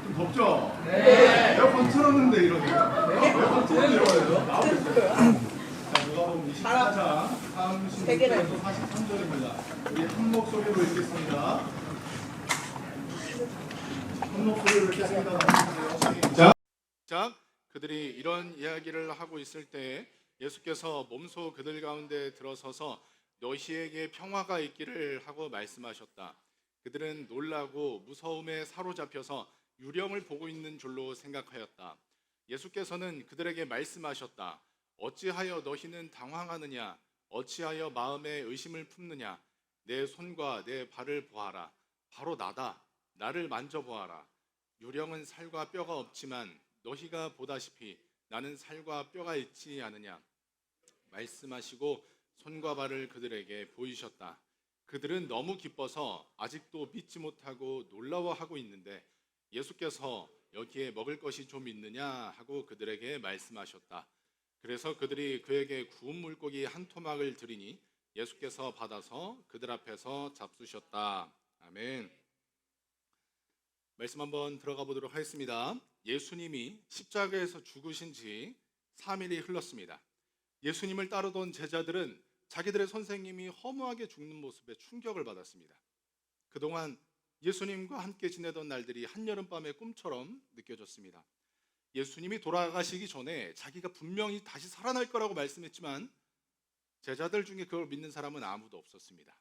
좀 덥죠? 네. 에어컨 틀었는데 이러네요. 에어컨 틀었는데 이러네요. 나오고 있어요. 자, 누가복음 24장 36절에서 43절입니다. 우리 한 목소리로 읽겠습니다. 한 목소리로 읽겠습니다. 자, 그들이 이런 이야기를 하고 있을 때 예수께서 몸소 그들 가운데 들어서서 너희에게 평화가 있기를 하고 말씀하셨다. 그들은 놀라고 무서움에 사로잡혀서 유령을 보고 있는 줄로 생각하였다. 예수께서는 그들에게 말씀하셨다. 어찌하여 너희는 당황하느냐? 어찌하여 마음에 의심을 품느냐? 내 손과 내 발을 보아라. 바로 나다. 나를 만져보아라. 유령은 살과 뼈가 없지만 너희가 보다시피 나는 살과 뼈가 있지 않으냐? 말씀하시고 손과 발을 그들에게 보이셨다. 그들은 너무 기뻐서 아직도 믿지 못하고 놀라워하고 있는데 예수께서 여기에 먹을 것이 좀 있느냐 하고 그들에게 말씀하셨다. 그래서 그들이 그에게 구운 물고기 한 토막을 드리니 예수께서 받아서 그들 앞에서 잡수셨다. 아멘. 말씀 한번 들어가 보도록 하겠습니다. 예수님이 십자가에서 죽으신 지 3일이 흘렀습니다. 예수님을 따르던 제자들은 자기들의 선생님이 허무하게 죽는 모습에 충격을 받았습니다. 그동안 예수님과 함께 지내던 날들이 한여름밤의 꿈처럼 느껴졌습니다. 예수님이 돌아가시기 전에 자기가 분명히 다시 살아날 거라고 말씀했지만 제자들 중에 그걸 믿는 사람은 아무도 없었습니다.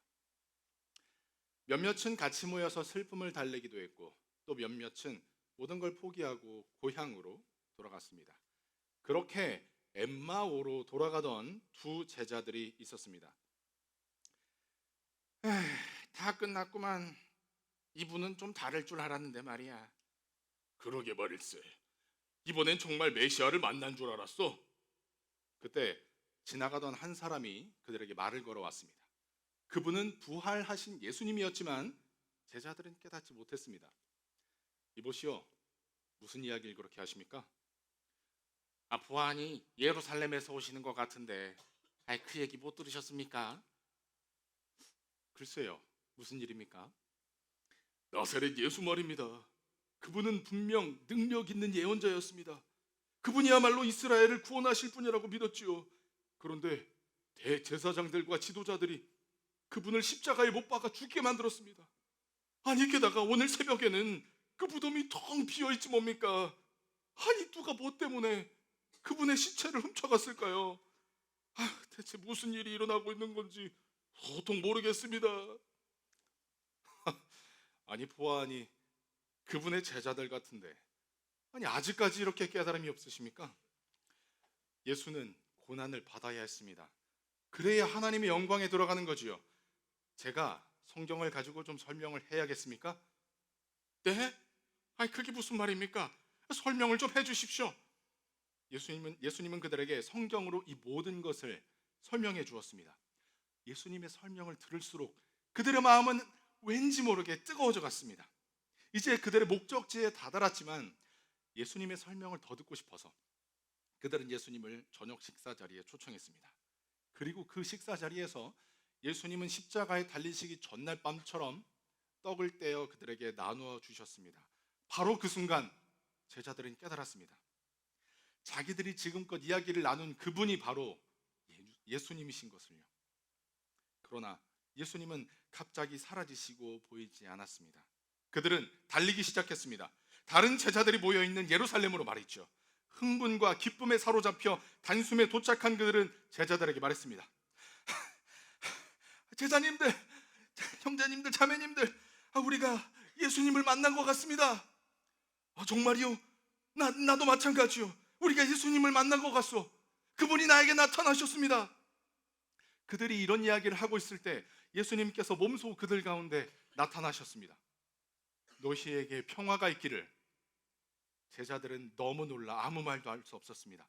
몇몇은 같이 모여서 슬픔을 달래기도 했고 또 몇몇은 모든 걸 포기하고 고향으로 돌아갔습니다. 그렇게 엠마오로 돌아가던 두 제자들이 있었습니다. 다 끝났구만. 이분은 좀 다를 줄 알았는데 말이야. 그러게 말일세. 이번엔 정말 메시아를 만난 줄 알았어. 그때 지나가던 한 사람이 그들에게 말을 걸어왔습니다. 그분은 부활하신 예수님이었지만 제자들은 깨닫지 못했습니다. 이보시오, 무슨 이야기를 그렇게 하십니까? 부하니 예루살렘에서 오시는 것 같은데 그 얘기 못 들으셨습니까? 글쎄요, 무슨 일입니까? 나사렛 예수 말입니다. 그분은 분명 능력 있는 예언자였습니다. 그분이야말로 이스라엘을 구원하실 분이라고 믿었지요. 그런데 대제사장들과 지도자들이 그분을 십자가에 못 박아 죽게 만들었습니다. 아니 게다가 오늘 새벽에는 그 무덤이 텅 비어있지 뭡니까? 아니 누가 뭐 때문에 그분의 시체를 훔쳐갔을까요? 대체 무슨 일이 일어나고 있는 건지 도통 모르겠습니다. 아니 보아하니 그분의 제자들 같은데 아니 아직까지 이렇게 깨달음이 없으십니까? 예수는 고난을 받아야 했습니다. 그래야 하나님의 영광에 들어가는 거지요. 제가 성경을 가지고 좀 설명을 해야겠습니까? 네? 아니 그게 무슨 말입니까? 설명을 좀 해주십시오. 예수님은 그들에게 성경으로 이 모든 것을 설명해 주었습니다. 예수님의 설명을 들을수록 그들의 마음은 왠지 모르게 뜨거워져 갔습니다. 이제 그들의 목적지에 다다랐지만 예수님의 설명을 더 듣고 싶어서 그들은 예수님을 저녁 식사 자리에 초청했습니다. 그리고 그 식사 자리에서 예수님은 십자가에 달리시기 전날 밤처럼 떡을 떼어 그들에게 나누어 주셨습니다. 바로 그 순간 제자들은 깨달았습니다. 자기들이 지금껏 이야기를 나눈 그분이 바로 예수님이신 것을요. 그러나 예수님은 갑자기 사라지시고 보이지 않았습니다. 그들은 달리기 시작했습니다. 다른 제자들이 모여있는 예루살렘으로 말했죠. 흥분과 기쁨에 사로잡혀 단숨에 도착한 그들은 제자들에게 말했습니다. 제자님들, 형제님들, 자매님들, 우리가 예수님을 만난 것 같습니다. 정말이요? 나도 마찬가지요. 우리가 예수님을 만난 것 같소. 그분이 나에게 나타나셨습니다. 그들이 이런 이야기를 하고 있을 때 예수님께서 몸소 그들 가운데 나타나셨습니다. 너희에게 평화가 있기를. 제자들은 너무 놀라 아무 말도 할 수 없었습니다.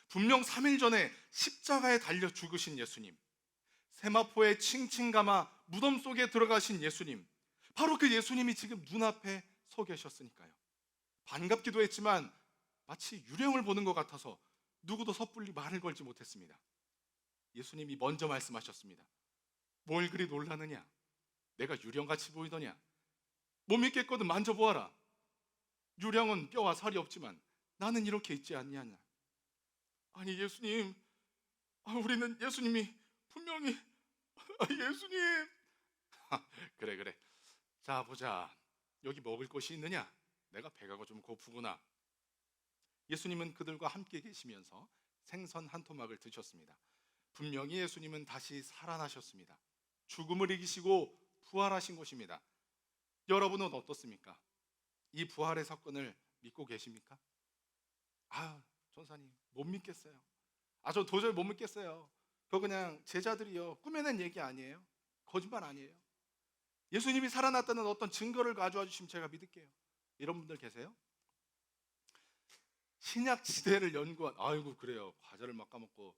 분명 3일 전에 십자가에 달려 죽으신 예수님, 세마포에 칭칭 감아 무덤 속에 들어가신 예수님, 바로 그 예수님이 지금 눈앞에 서 계셨으니까요. 반갑기도 했지만 마치 유령을 보는 것 같아서 누구도 섣불리 말을 걸지 못했습니다. 예수님이 먼저 말씀하셨습니다. 뭘 그리 놀라느냐? 내가 유령같이 보이더냐? 못 믿겠거든 만져보아라. 유령은 뼈와 살이 없지만 나는 이렇게 있지 않냐냐. 아니 예수님, 우리는 예수님이 분명히 예수님. 그래 그래. 자 보자. 여기 먹을 것이 있느냐? 내가 배가 좀 고프구나. 예수님은 그들과 함께 계시면서 생선 한 토막을 드셨습니다. 분명히 예수님은 다시 살아나셨습니다. 죽음을 이기시고 부활하신 것입니다. 여러분은 어떻습니까? 이 부활의 사건을 믿고 계십니까? 전사님 못 믿겠어요. 저 도저히 못 믿겠어요. 그거 그냥 제자들이요 꾸며낸 얘기 아니에요? 거짓말 아니에요? 예수님이 살아났다는 어떤 증거를 가져와 주시면 제가 믿을게요. 이런 분들 계세요? 신약 시대를 연구한, 아이고 그래요, 과자를 막 까먹고.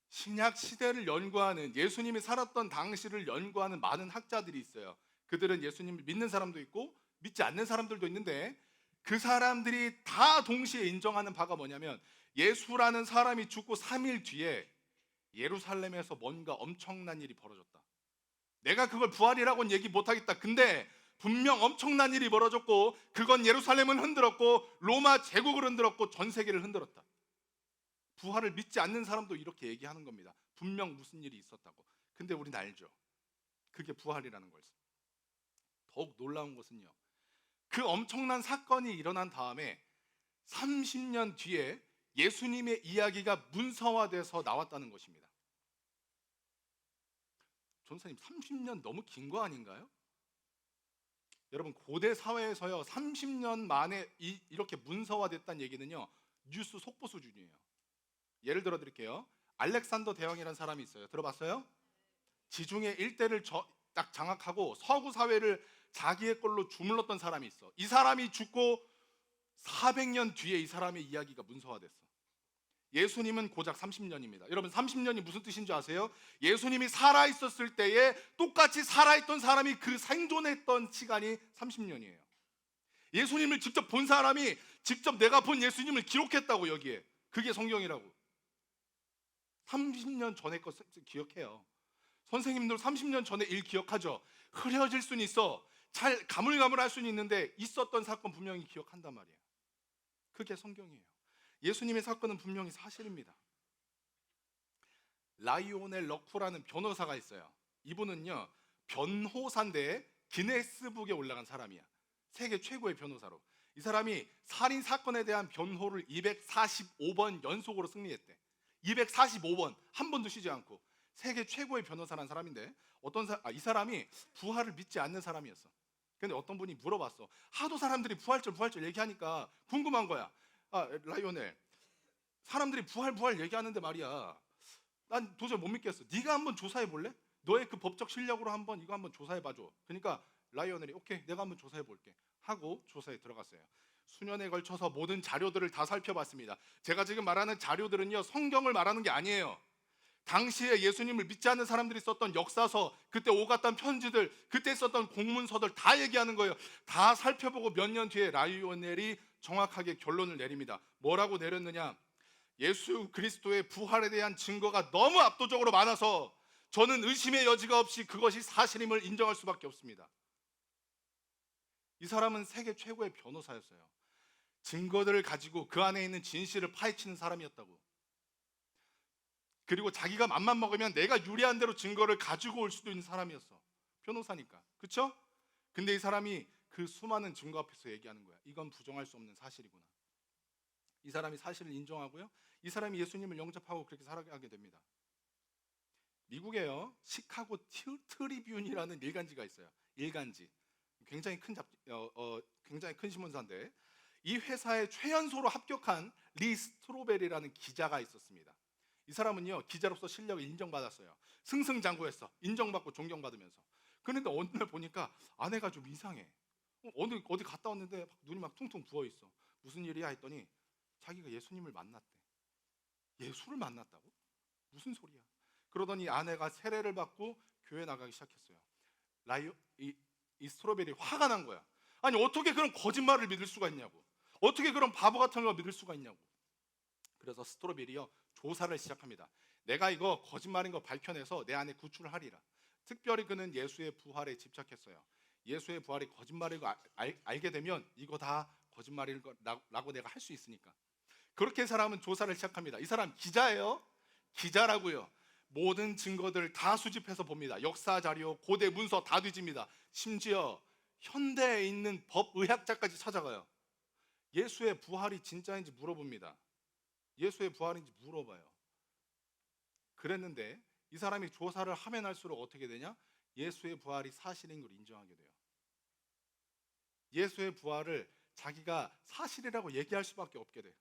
신약 시대를 연구하는, 예수님이 살았던 당시를 연구하는 많은 학자들이 있어요. 그들은 예수님을 믿는 사람도 있고 믿지 않는 사람들도 있는데, 그 사람들이 다 동시에 인정하는 바가 뭐냐면, 예수라는 사람이 죽고 3일 뒤에 예루살렘에서 뭔가 엄청난 일이 벌어졌다. 내가 그걸 부활이라고는 얘기 못하겠다. 근데 분명 엄청난 일이 벌어졌고, 그건 예루살렘을 흔들었고 로마 제국을 흔들었고 전 세계를 흔들었다. 부활을 믿지 않는 사람도 이렇게 얘기하는 겁니다. 분명 무슨 일이 있었다고. 근데 우리는 알죠. 그게 부활이라는 걸. 더욱 놀라운 것은요, 그 엄청난 사건이 일어난 다음에 30년 뒤에 예수님의 이야기가 문서화돼서 나왔다는 것입니다. 전사님 30년 너무 긴 거 아닌가요? 여러분 고대 사회에서요 30년 만에 이렇게 문서화됐다는 얘기는요 뉴스 속보 수준이에요. 예를 들어 드릴게요. 알렉산더 대왕이라는 사람이 있어요. 들어봤어요? 지중해 일대를 딱 장악하고 서구 사회를 자기의 걸로 주물렀던 사람이 있어. 이 사람이 죽고 400년 뒤에 이 사람의 이야기가 문서화됐어. 예수님은 고작 30년입니다. 여러분 30년이 무슨 뜻인 줄 아세요? 예수님이 살아있었을 때에 똑같이 살아있던 사람이 그 생존했던 시간이 30년이에요. 예수님을 직접 본 사람이 직접 내가 본 예수님을 기록했다고. 여기에 그게 성경이라고. 30년 전에 거 기억해요. 선생님들 30년 전에 일 기억하죠? 흐려질 수는 있어. 잘 가물가물할 수는 있는데 있었던 사건 분명히 기억한단 말이에요. 그게 성경이에요. 예수님의 사건은 분명히 사실입니다. 라이오넬 러쿠라는 변호사가 있어요. 이분은요 변호사인데 기네스북에 올라간 사람이야. 세계 최고의 변호사로. 이 사람이 살인 사건에 대한 변호를 245번 연속으로 승리했대. 245번 한 번도 쉬지 않고. 세계 최고의 변호사라는 사람인데, 이 사람이 부활을 믿지 않는 사람이었어. 근데 어떤 분이 물어봤어. 하도 사람들이 부활절 얘기하니까 궁금한 거야. 라이오넬, 사람들이 부활 얘기하는데 말이야, 난 도저히 못 믿겠어. 네가 한번 조사해 볼래? 너의 그 법적 실력으로 이거 한번 조사해 봐줘. 그러니까 라이오넬이 오케이, 내가 한번 조사해 볼게 하고 조사에 들어갔어요. 수년에 걸쳐서 모든 자료들을 다 살펴봤습니다. 제가 지금 말하는 자료들은요 성경을 말하는 게 아니에요. 당시에 예수님을 믿지 않는 사람들이 썼던 역사서, 그때 오갔던 편지들, 그때 썼던 공문서들 다 얘기하는 거예요. 다 살펴보고 몇 년 뒤에 라이오넬이 정확하게 결론을 내립니다. 뭐라고 내렸느냐? 예수 그리스도의 부활에 대한 증거가 너무 압도적으로 많아서 저는 의심의 여지가 없이 그것이 사실임을 인정할 수밖에 없습니다. 이 사람은 세계 최고의 변호사였어요. 증거들을 가지고 그 안에 있는 진실을 파헤치는 사람이었다고. 그리고 자기가 맘만 먹으면 내가 유리한 대로 증거를 가지고 올 수도 있는 사람이었어. 변호사니까. 그렇죠? 근데 이 사람이 그 수많은 증거 앞에서 얘기하는 거야. 이건 부정할 수 없는 사실이구나. 이 사람이 사실을 인정하고요, 이 사람이 예수님을 영접하고 그렇게 살아가게 됩니다. 미국에요 시카고 트리뷴이라는 일간지가 있어요. 일간지. 굉장히 큰 신문사인데, 이 회사의 최연소로 합격한 리 스트로베리라는 기자가 있었습니다. 이 사람은요 기자로서 실력을 인정받았어요. 승승장구했어. 인정받고 존경받으면서. 그런데 어느 날 보니까 아내가 좀 이상해. 어디 갔다 왔는데 눈이 막 퉁퉁 부어있어. 무슨 일이야 했더니 자기가 예수님을 만났대. 예수를 만났다고? 무슨 소리야? 그러더니 아내가 세례를 받고 교회 나가기 시작했어요. 이 스트로베리 화가 난 거야. 아니 어떻게 그런 거짓말을 믿을 수가 있냐고. 어떻게 그런 바보 같은 걸 믿을 수가 있냐고. 그래서 스트로베리요 조사를 시작합니다. 내가 이거 거짓말인 거 밝혀내서 내 안에 구출을 하리라. 특별히 그는 예수의 부활에 집착했어요. 예수의 부활이 거짓말이고 알게 되면 이거 다 거짓말이라고 내가 할 수 있으니까. 그렇게 사람은 조사를 시작합니다. 이 사람 기자예요. 기자라고요. 모든 증거들을 다 수집해서 봅니다. 역사 자료, 고대 문서 다 뒤집니다. 심지어 현대에 있는 법의학자까지 찾아가요. 예수의 부활이 진짜인지 물어봅니다. 예수의 부활인지 물어봐요. 그랬는데 이 사람이 조사를 하면 할수록 어떻게 되냐? 예수의 부활이 사실인 걸 인정하게 돼요. 예수의 부활을 자기가 사실이라고 얘기할 수밖에 없게 돼요.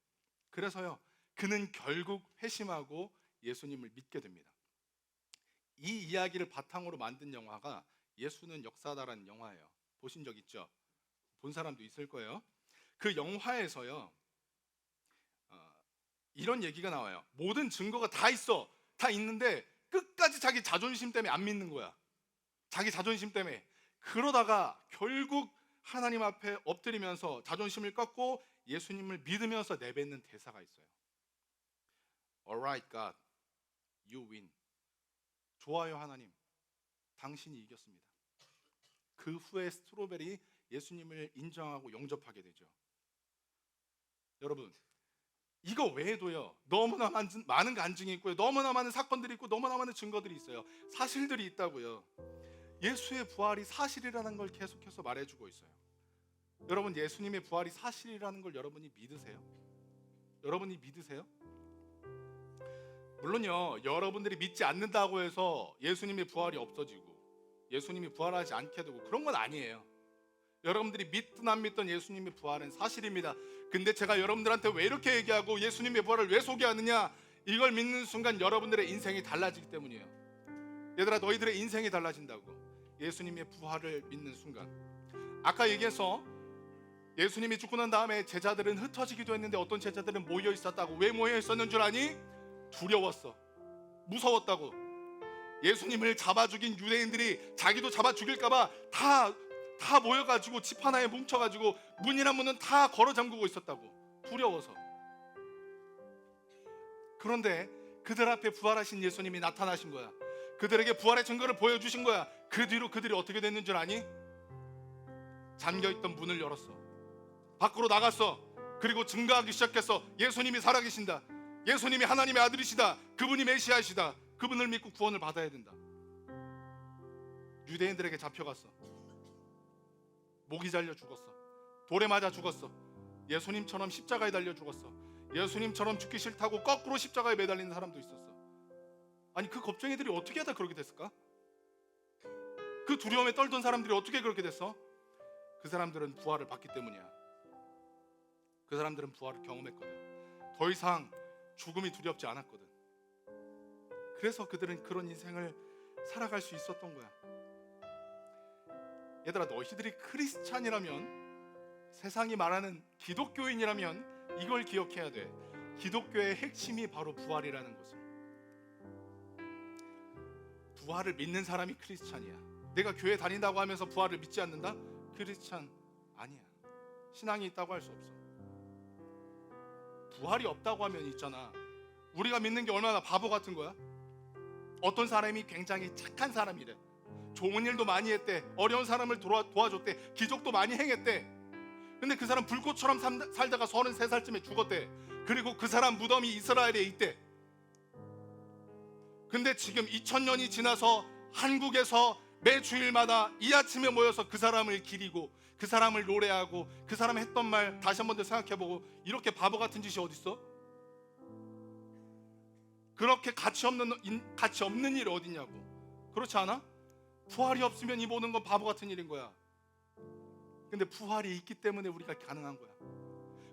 그래서요, 그는 결국 회심하고 예수님을 믿게 됩니다. 이 이야기를 바탕으로 만든 영화가 예수는 역사다라는 영화예요. 보신 적 있죠? 본 사람도 있을 거예요. 그 영화에서요, 이런 얘기가 나와요. 모든 증거가 다 있어. 다 있는데 끝까지 자기 자존심 때문에 안 믿는 거야. 자기 자존심 때문에. 그러다가 결국 하나님 앞에 엎드리면서 자존심을 꺾고 예수님을 믿으면서 내뱉는 대사가 있어요. Alright God, you win. 좋아요 하나님, 당신이 이겼습니다. 그 후에 스트로베리 예수님을 인정하고 영접하게 되죠. 여러분, 이거 외에도요, 너무나 많은 간증이 있고요, 너무나 많은 사건들이 있고, 너무나 많은 증거들이 있어요. 사실들이 있다고요. 예수의 부활이 사실이라는 걸 계속해서 말해주고 있어요. 여러분, 예수님의 부활이 사실이라는 걸 여러분이 믿으세요? 여러분이 믿으세요? 물론요, 여러분들이 믿지 않는다고 해서 예수님의 부활이 없어지고 예수님이 부활하지 않게 되고 그런 건 아니에요. 여러분들이 믿든 안 믿든 예수님의 부활은 사실입니다. 근데 제가 여러분들한테 왜 이렇게 얘기하고 예수님의 부활을 왜 소개하느냐, 이걸 믿는 순간 여러분들의 인생이 달라지기 때문이에요. 얘들아, 너희들의 인생이 달라진다고. 예수님의 부활을 믿는 순간. 아까 얘기해서 예수님이 죽고 난 다음에 제자들은 흩어지기도 했는데 어떤 제자들은 모여 있었다고. 왜 모여 있었는 줄 아니? 두려웠어. 무서웠다고. 예수님을 잡아 죽인 유대인들이 자기도 잡아 죽일까봐 다 모여가지고 집 하나에 뭉쳐가지고 문이나 문은 다 걸어 잠그고 있었다고. 두려워서. 그런데 그들 앞에 부활하신 예수님이 나타나신 거야. 그들에게 부활의 증거를 보여주신 거야. 그 뒤로 그들이 어떻게 됐는 줄 아니? 잠겨있던 문을 열었어. 밖으로 나갔어. 그리고 증거하기 시작했어. 예수님이 살아계신다. 예수님이 하나님의 아들이시다. 그분이 메시아이시다. 그분을 믿고 구원을 받아야 된다. 유대인들에게 잡혀갔어. 목이 잘려 죽었어. 돌에 맞아 죽었어. 예수님처럼 십자가에 달려 죽었어. 예수님처럼 죽기 싫다고 거꾸로 십자가에 매달리는 사람도 있었어. 아니, 그 겁쟁이들이 어떻게 하다 그렇게 됐을까? 그 두려움에 떨던 사람들이 어떻게 그렇게 됐어? 그 사람들은 부활을 받기 때문이야. 그 사람들은 부활을 경험했거든. 더 이상 죽음이 두렵지 않았거든. 그래서 그들은 그런 인생을 살아갈 수 있었던 거야. 얘들아, 너희들이 크리스찬이라면, 세상이 말하는 기독교인이라면 이걸 기억해야 돼. 기독교의 핵심이 바로 부활이라는 것을. 부활을 믿는 사람이 크리스찬이야. 내가 교회 다닌다고 하면서 부활을 믿지 않는다? 크리스찬 아니야. 신앙이 있다고 할 수 없어. 부활이 없다고 하면 있잖아, 우리가 믿는 게 얼마나 바보 같은 거야. 어떤 사람이 굉장히 착한 사람이래. 좋은 일도 많이 했대. 어려운 사람을 도와줬대. 기적도 많이 행했대. 근데 그 사람 불꽃처럼 살다가 33살쯤에 죽었대. 그리고 그 사람 무덤이 이스라엘에 있대. 근데 지금 2000년이 지나서 한국에서 매 주일마다 이 아침에 모여서 그 사람을 기리고 그 사람을 노래하고 그 사람 했던 말 다시 한 번 더 생각해보고, 이렇게 바보 같은 짓이 어딨어? 그렇게 가치 없는 일이 어딨냐고. 그렇지 않아? 부활이 없으면 이 모든 건 바보 같은 일인 거야. 근데 부활이 있기 때문에 우리가 가능한 거야.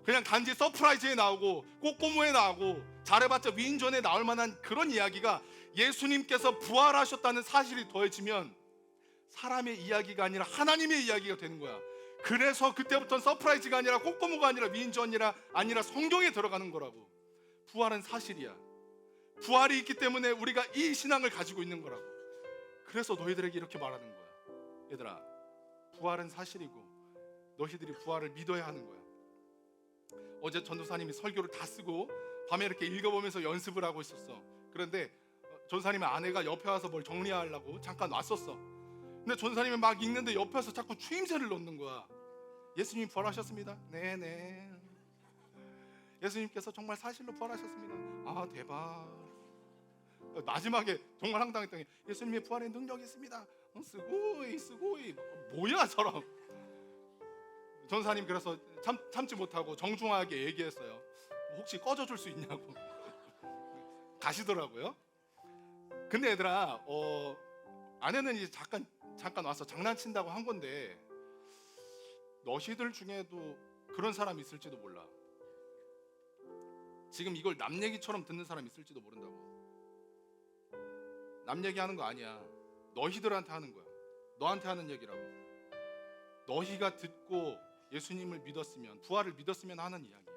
그냥 단지 서프라이즈에 나오고 꼬꼬무에 나오고 잘해봤자 위인전에 나올 만한 그런 이야기가 예수님께서 부활하셨다는 사실이 더해지면 사람의 이야기가 아니라 하나님의 이야기가 되는 거야. 그래서 그때부터는 서프라이즈가 아니라 꼬꼬무가 아니라 위인전이라 아니라 성경에 들어가는 거라고. 부활은 사실이야. 부활이 있기 때문에 우리가 이 신앙을 가지고 있는 거라고. 그래서 너희들에게 이렇게 말하는 거야. 얘들아, 부활은 사실이고 너희들이 부활을 믿어야 하는 거야. 어제 전도사님이 설교를 다 쓰고 밤에 이렇게 읽어보면서 연습을 하고 있었어. 그런데 전도사님의 아내가 옆에 와서 뭘 정리하려고 잠깐 왔었어. 근데 전사님이 막 읽는데 옆에서 자꾸 추임새를 넣는 거야. 예수님 부활하셨습니다. 네네. 예수님께서 정말 사실로 부활하셨습니다. 아 대박. 마지막에 정말 황당했던 게 예수님의 부활의 능력이 있습니다. 스고이 뭐야 저럼. 전사님 그래서 참지 못하고 정중하게 얘기했어요. 혹시 꺼져줄 수 있냐고. 가시더라고요. 근데 얘들아 아내는 이제 잠깐 와서 장난친다고 한 건데 너희들 중에도 그런 사람 있을지도 몰라. 지금 이걸 남 얘기처럼 듣는 사람 있을지도 모른다고. 남 얘기하는 거 아니야. 너희들한테 하는 거야. 너한테 하는 얘기라고. 너희가 듣고 예수님을 믿었으면, 부활을 믿었으면 하는 이야기야.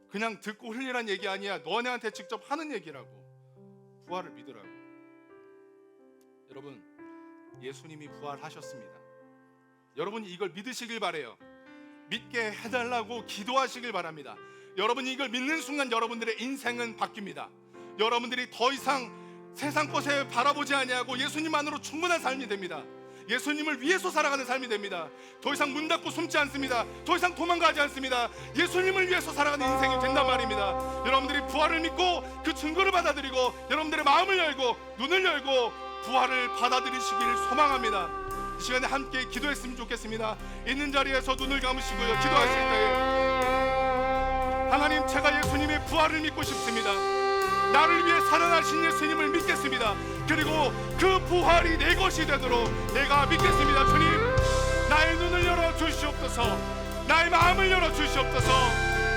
그냥 듣고 흘리란 얘기 아니야. 너네한테 직접 하는 얘기라고. 부활을 믿으라고. 여러분, 예수님이 부활하셨습니다. 여러분이 이걸 믿으시길 바래요. 믿게 해달라고 기도하시길 바랍니다. 여러분이 이걸 믿는 순간 여러분들의 인생은 바뀝니다. 여러분들이 더 이상 세상 것에 바라보지 아니하고 예수님만으로 충분한 삶이 됩니다. 예수님을 위해서 살아가는 삶이 됩니다. 더 이상 문 닫고 숨지 않습니다. 더 이상 도망가지 않습니다. 예수님을 위해서 살아가는 인생이 된단 말입니다. 여러분들이 부활을 믿고 그 증거를 받아들이고 여러분들의 마음을 열고 눈을 열고 부활을 받아들이시길 소망합니다. 이 시간에 함께 기도했으면 좋겠습니다. 있는 자리에서 눈을 감으시고요, 기도하실 때에 하나님, 제가 예수님의 부활을 믿고 싶습니다. 나를 위해 살아나신 예수님을 믿겠습니다. 그리고 그 부활이 내 것이 되도록 내가 믿겠습니다. 주님, 나의 눈을 열어 주시옵소서. 나의 마음을 열어 주시옵소서.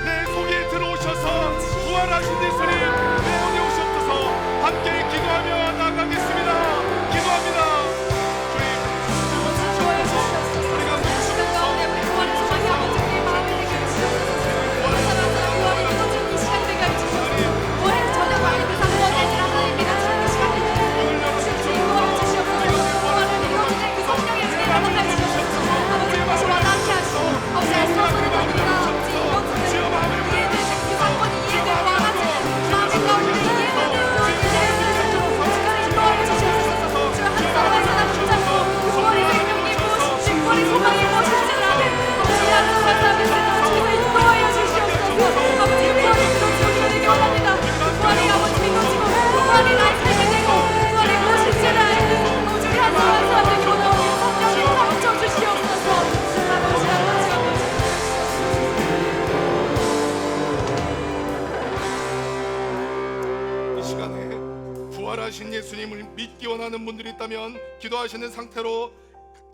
내 속에 들어오셔서 부활하신 예수님 내어내 오시옵소서. 함께 기도하며 나가겠습니다. 기도합니다. 부활하신 예수님을 믿기 원하는 분들이 있다면 기도하시는 상태로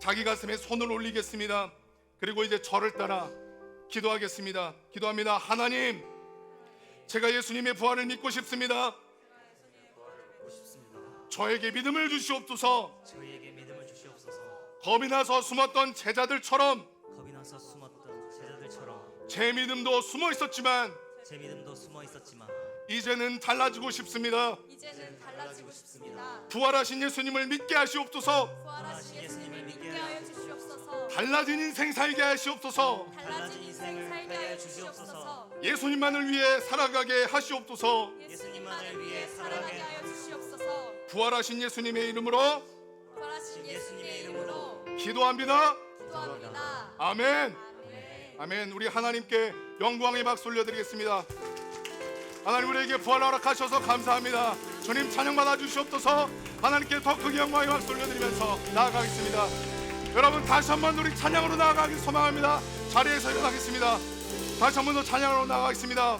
자기 가슴에 손을 올리겠습니다. 그리고 이제 저를 따라 기도하겠습니다. 기도합니다. 하나님, 제가 예수님의 부활을 믿고 싶습니다. 저에게 믿음을 주시옵소서. 겁이 나서 숨었던 제자들처럼 제 믿음도 숨어 있었지만 이제는 달라지고 싶습니다. 부활하신 예수님을 믿게 하시옵소서. 달라진 인생 살게 하시옵소서. 예수님만을 위해 살아가게 하시옵소서. 부활하신 예수님의 이름으로 기도합니다. 아멘. 아멘. 우리 하나님께 영광의 박수 올려드리겠습니다. 하나님, 우리에게 부활 허락하셔서 감사합니다. 주님 찬양 받아 주시옵소서. 하나님께 더 크게 영광의 박수 올려드리면서 나아가겠습니다. 여러분, 다시 한번 우리 찬양으로 나아가길 소망합니다. 자리에서 일어나겠습니다. 다시 한번 더 찬양으로 나아가겠습니다.